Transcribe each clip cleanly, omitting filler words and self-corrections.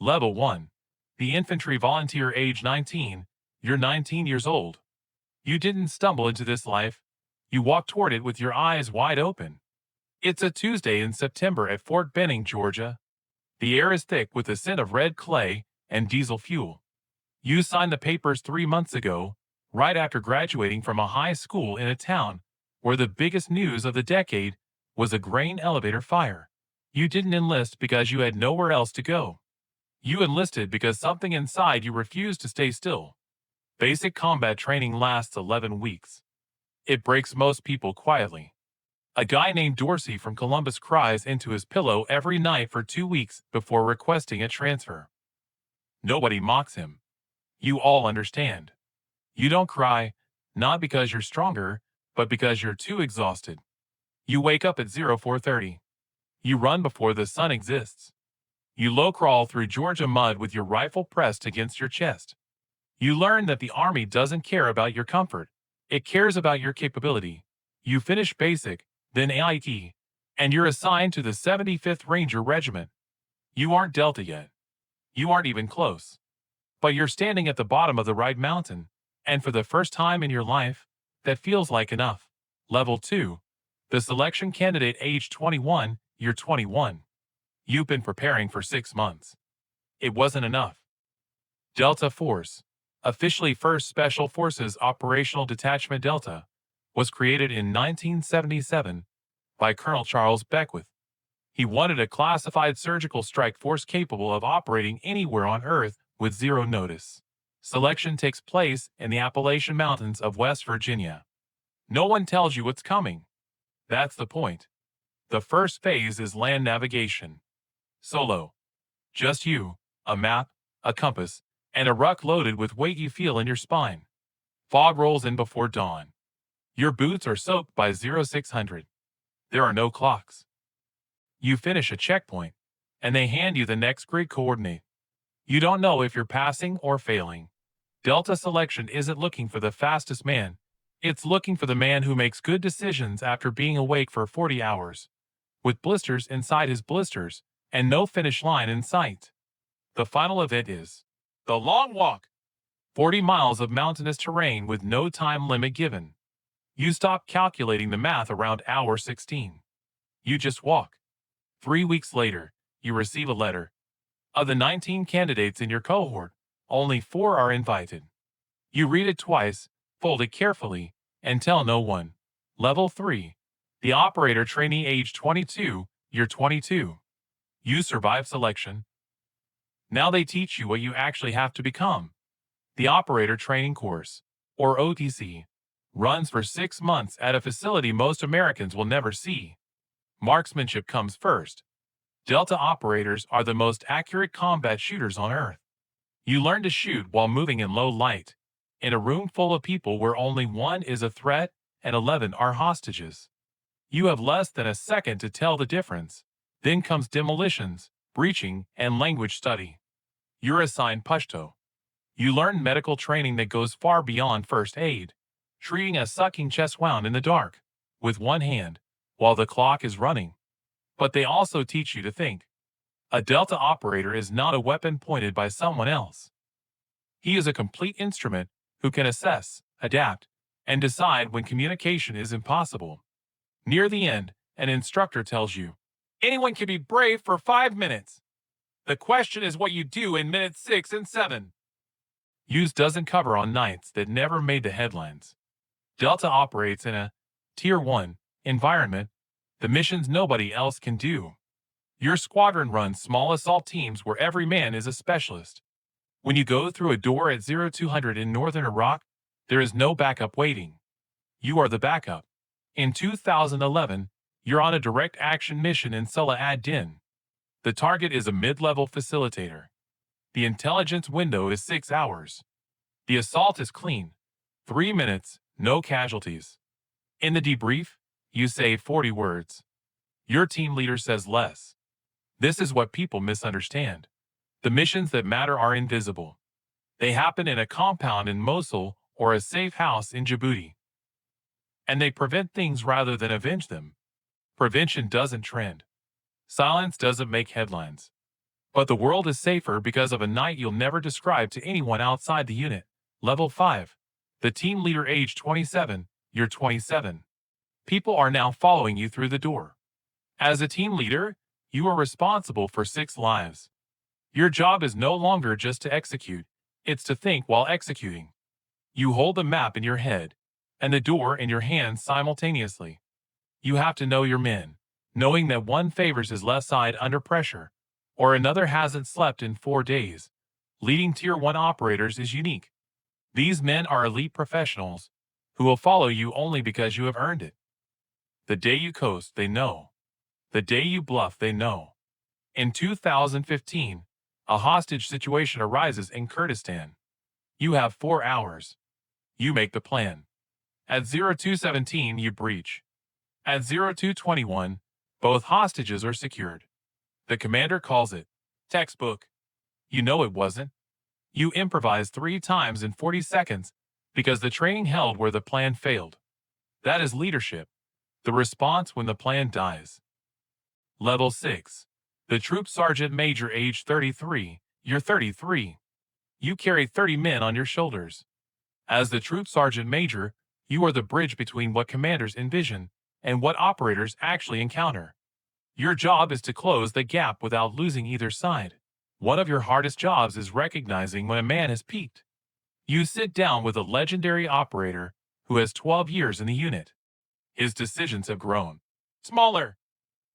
Level 1. The infantry volunteer age 19. You're 19 years old. You didn't stumble into this life. You walked toward it with your eyes wide open. It's a Tuesday in September at Fort Benning, Georgia. The air is thick with the scent of red clay and diesel fuel. You signed the papers 3 months ago, right after graduating from a high school in a town where the biggest news of the decade was a grain elevator fire. You didn't enlist because you had nowhere else to go. You enlisted because something inside you refused to stay still. Basic combat training lasts 11 weeks. It breaks most people quietly. A guy named Dorsey from Columbus cries into his pillow every night for 2 weeks before requesting a transfer. Nobody mocks him. You all understand. You don't cry, not because you're stronger, but because you're too exhausted. You wake up at 04:30. You run before the sun exists. You low crawl through Georgia mud with your rifle pressed against your chest. You learn that the Army doesn't care about your comfort. It cares about your capability. You finish basic, then AIT, and you're assigned to the 75th Ranger Regiment. You aren't Delta yet. You aren't even close. But you're standing at the bottom of the right mountain, and for the first time in your life, that feels like enough. Level 2. The selection candidate age 21. You're 21. You've been preparing for 6 months. It wasn't enough. Delta Force, officially 1st Special Forces Operational Detachment Delta, was created in 1977 by Colonel Charles Beckwith. He wanted a classified surgical strike force capable of operating anywhere on Earth with zero notice. Selection takes place in the Appalachian Mountains of West Virginia. No one tells you what's coming. That's the point. The first phase is land navigation. Solo. Just you, a map, a compass, and a ruck loaded with weight you feel in your spine. Fog rolls in before dawn. Your boots are soaked by 0600. There are no clocks. You finish a checkpoint, and they hand you the next grid coordinate. You don't know if you're passing or failing. Delta Selection isn't looking for the fastest man. It's looking for the man who makes good decisions after being awake for 40 hours, with blisters inside his blisters and no finish line in sight. The final event is the Long Walk. 40 miles of mountainous terrain with no time limit given. You stop calculating the math around hour 16. You just walk. 3 weeks later, you receive a letter. Of the 19 candidates in your cohort, only 4 are invited. You read it twice, fold it carefully, and tell no one. Level 3. The operator trainee age 22. You're 22. You survive selection. Now they teach you what you actually have to become. The operator training course, or OTC, runs for 6 months at a facility most Americans will never see. Marksmanship comes first. Delta operators are the most accurate combat shooters on Earth. You learn to shoot while moving in low light, in a room full of people where only 1 is a threat and 11 are hostages. You have less than a second to tell the difference. Then comes demolitions, breaching, and language study. You're assigned Pashto. You learn medical training that goes far beyond first aid, treating a sucking chest wound in the dark, with one hand, while the clock is running. But they also teach you to think. A Delta operator is not a weapon pointed by someone else. He is a complete instrument who can assess, adapt, and decide when communication is impossible. Near the end, an instructor tells you, anyone can be brave for 5 minutes. The question is what you do in minutes 6 and 7. Use doesn't cover on nights that never made the headlines. Delta operates in a Tier 1 environment, the missions nobody else can do. Your squadron runs small assault teams where every man is a specialist. When you go through a door at 0200 in northern Iraq, there is no backup waiting. You are the backup. In 2011, you're on a direct action mission in Salah ad-Din. The target is a mid-level facilitator. The intelligence window is 6 hours. The assault is clean. 3 minutes, no casualties. In the debrief, you say 40 words. Your team leader says less. This is what people misunderstand. The missions that matter are invisible. They happen in a compound in Mosul or a safe house in Djibouti. And they prevent things rather than avenge them. Prevention doesn't trend. Silence doesn't make headlines. But the world is safer because of a night you'll never describe to anyone outside the unit. Level 5. The team leader age 27, you're 27. People are now following you through the door. As a team leader, you are responsible for 6 lives. Your job is no longer just to execute, it's to think while executing. You hold the map in your head and the door in your hands simultaneously. You have to know your men, knowing that one favors his left side under pressure, or another hasn't slept in 4 days. Leading Tier 1 operators is unique. These men are elite professionals who will follow you only because you have earned it. The day you coast, they know. The day you bluff, they know. In 2015, a hostage situation arises in Kurdistan. You have 4 hours. You make the plan. At 0217, you breach. At 0221, both hostages are secured. The commander calls it textbook. You know it wasn't. You improvise 3 times in 40 seconds because the training held where the plan failed. That is leadership. The response when the plan dies. Level 6. The Troop Sergeant Major age 33, you're 33. You carry 30 men on your shoulders. As the Troop Sergeant Major, you are the bridge between what commanders envision and what operators actually encounter. Your job is to close the gap without losing either side. One of your hardest jobs is recognizing when a man has peaked. You sit down with a legendary operator who has 12 years in the unit. His decisions have grown smaller.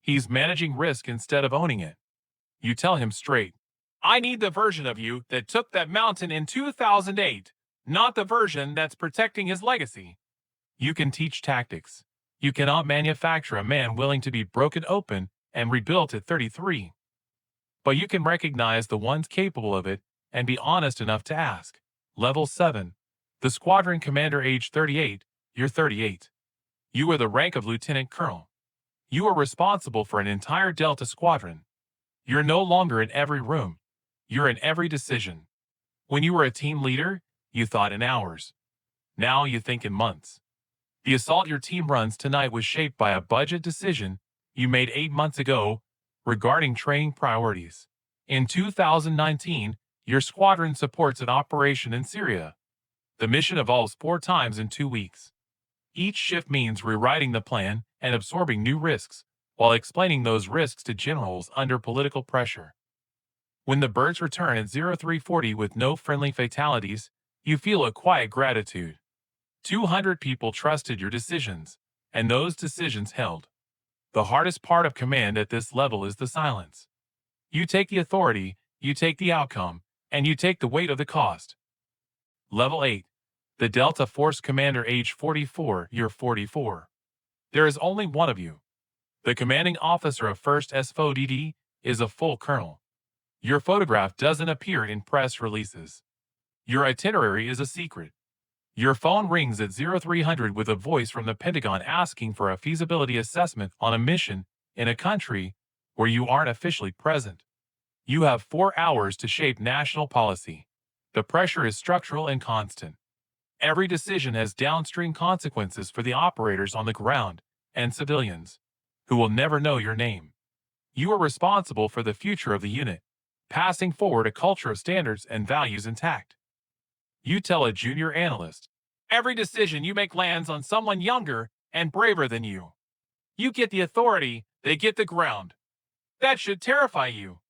He's managing risk instead of owning it. You tell him straight, I need the version of you that took that mountain in 2008, not the version that's protecting his legacy. You can teach tactics. You cannot manufacture a man willing to be broken open and rebuilt at 33. But you can recognize the ones capable of it and be honest enough to ask. Level 7. The Squadron Commander age 38, you're 38. You are the rank of Lieutenant Colonel. You are responsible for an entire Delta Squadron. You're no longer in every room. You're in every decision. When you were a team leader, you thought in hours. Now you think in months. The assault your team runs tonight was shaped by a budget decision you made 8 months ago regarding training priorities. In 2019, your squadron supports an operation in Syria. The mission evolves 4 times in 2 weeks. Each shift means rewriting the plan and absorbing new risks, while explaining those risks to generals under political pressure. When the birds return at 0340 with no friendly fatalities, you feel a quiet gratitude. 200 people trusted your decisions, and those decisions held. The hardest part of command at this level is the silence. You take the authority, you take the outcome, and you take the weight of the cost. Level 8. The Delta Force Commander age 44, you're 44. There is only one of you. The commanding officer of 1st SFODD is a full colonel. Your photograph doesn't appear in press releases. Your itinerary is a secret. Your phone rings at 0300 with a voice from the Pentagon asking for a feasibility assessment on a mission in a country where you aren't officially present. You have 4 hours to shape national policy. The pressure is structural and constant. Every decision has downstream consequences for the operators on the ground and civilians, who will never know your name. You are responsible for the future of the unit, passing forward a culture of standards and values intact. You tell a junior analyst, every decision you make lands on someone younger and braver than you. You get the authority, they get the ground. That should terrify you.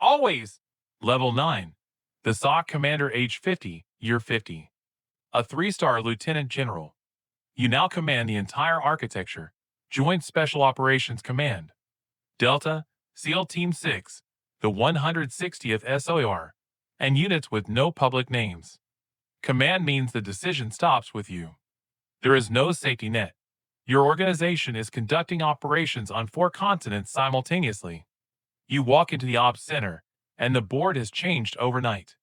Always. Level 9. The SOC Commander age 50, you're 50. A 3-star Lieutenant General. You now command the entire architecture, Joint Special Operations Command. Delta, SEAL Team 6, the 160th SOAR, and units with no public names. Command means the decision stops with you. There is no safety net. Your organization is conducting operations on 4 continents simultaneously. You walk into the ops center, and the board has changed overnight.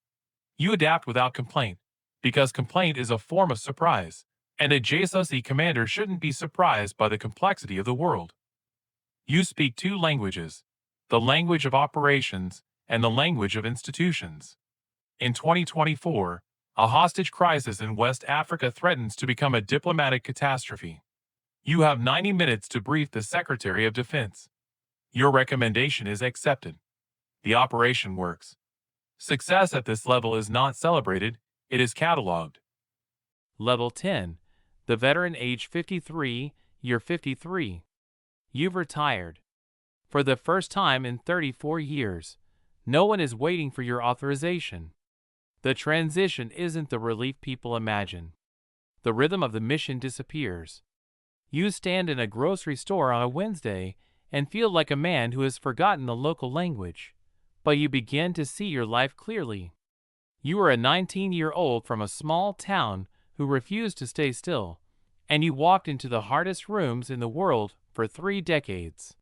You adapt without complaint, because complaint is a form of surprise, and a JSOC commander shouldn't be surprised by the complexity of the world. You speak 2 languages, the language of operations and the language of institutions. In 2024, a hostage crisis in West Africa threatens to become a diplomatic catastrophe. You have 90 minutes to brief the Secretary of Defense. Your recommendation is accepted. The operation works. Success at this level is not celebrated, it is cataloged. Level 10. The veteran age 53, you're 53. You've retired. For the first time in 34 years, no one is waiting for your authorization. The transition isn't the relief people imagine. The rhythm of the mission disappears. You stand in a grocery store on a Wednesday and feel like a man who has forgotten the local language, but you begin to see your life clearly. You are a 19-year-old from a small town who refused to stay still, and you walked into the hardest rooms in the world for 3 decades.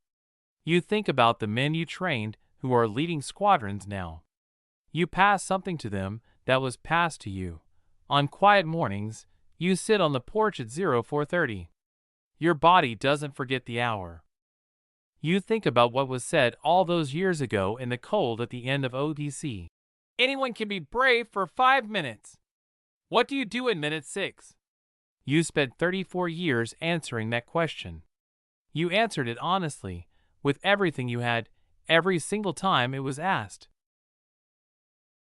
You think about the men you trained who are leading squadrons now. You pass something to them that was passed to you. On quiet mornings, you sit on the porch at 0430. Your body doesn't forget the hour. You think about what was said all those years ago in the cold at the end of ODC. Anyone can be brave for 5 minutes. What do you do in minute 6? You spent 34 years answering that question. You answered it honestly, with everything you had, every single time it was asked.